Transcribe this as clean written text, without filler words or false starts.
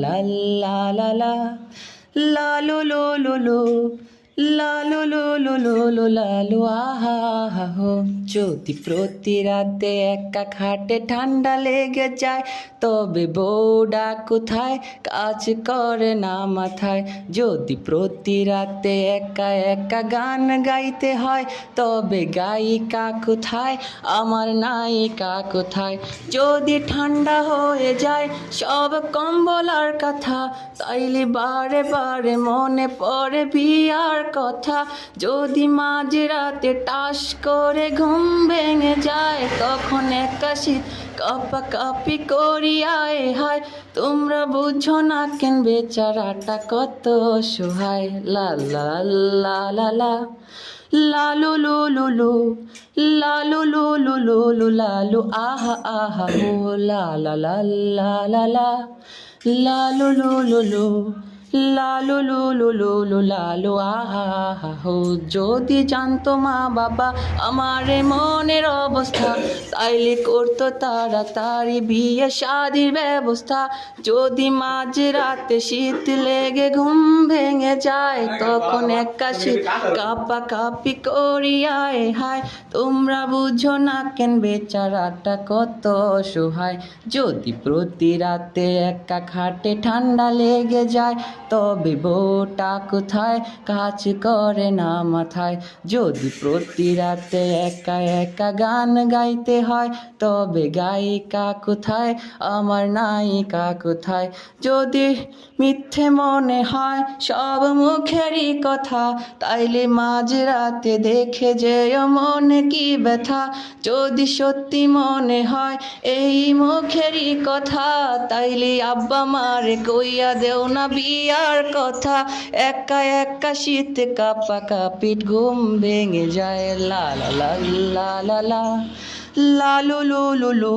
লা লা লা লা লা লু লু লু লু লা লু লু লু লু লু লা লু আহা আহা হো। যদি প্রতি রাতে একা খাটে ঠান্ডা লেগে যায়, তবে বউডা কোথায়, কাজ করে না মাথায়। যদি প্রতি রাতে একা একা গান গাইতে হয়, তবে গায়িকা কোথায়, আমার নায়িকা কোথায়। যদি ঠান্ডা হয়ে যায় সব কম্বল আর কাঁথা, তাইলে বারে বারে মনে পড়ে বিয়ার কথা। যদি মাঝরাতে টাস করে ঘুম ভেঙে যায়, তখন একা শীত কাঁপাকাঁপি করি আয় হায়। তোমরা বুঝো না কেন বেচারাটা কত অসহায়। লা লা লা লা লা লা লু লু লু লু লা লু লু লু লু লু লা লু আহা আহা হো। লা লা লা লা লা লা লা লু লু লু লু লা লু লু লু লু লু লা লু আহা আহা হো। যদি জানতো মা বাবা আমার এ মনের অবস্থা, তাইলে করতো তাড়াতাড়ি বিয়ে শাদির ব্যবস্থা। যদি মাঝরাতে শীত লেগে ঘুম ভেঙে যায়, তখন একা শীত কাঁপাকাঁপি করি আয় হায়। তোমরা বুঝো না কেন বেচারাটা কত অসহায়। যদি প্রতি রাতে একা খাটে ঠান্ডা লেগে যায়, তবে বউটা কোথায়, কাজ করে না মাথায়। যদি প্রতি রাতে একা একা গান গাইতে হয়, তবে গায়িকা কোথায়, আমার নায়িকা কোথায়। যদি মিথ্যে মনে হয় সব মুখেরই কথা, তাইলে মাঝরাতে দেখে যেও মনে কি ব্যথা। যদি সত্যি মনে হয় এই মুখেরই কথা, তাইলে আব্বা মারে কইয়া দেও না বিয়ার কথা। একা একা শীত কাঁপাকাঁপি ঘুম ভেঙে যায়। লা লা লা লা লা লা লা লু লু লু লু।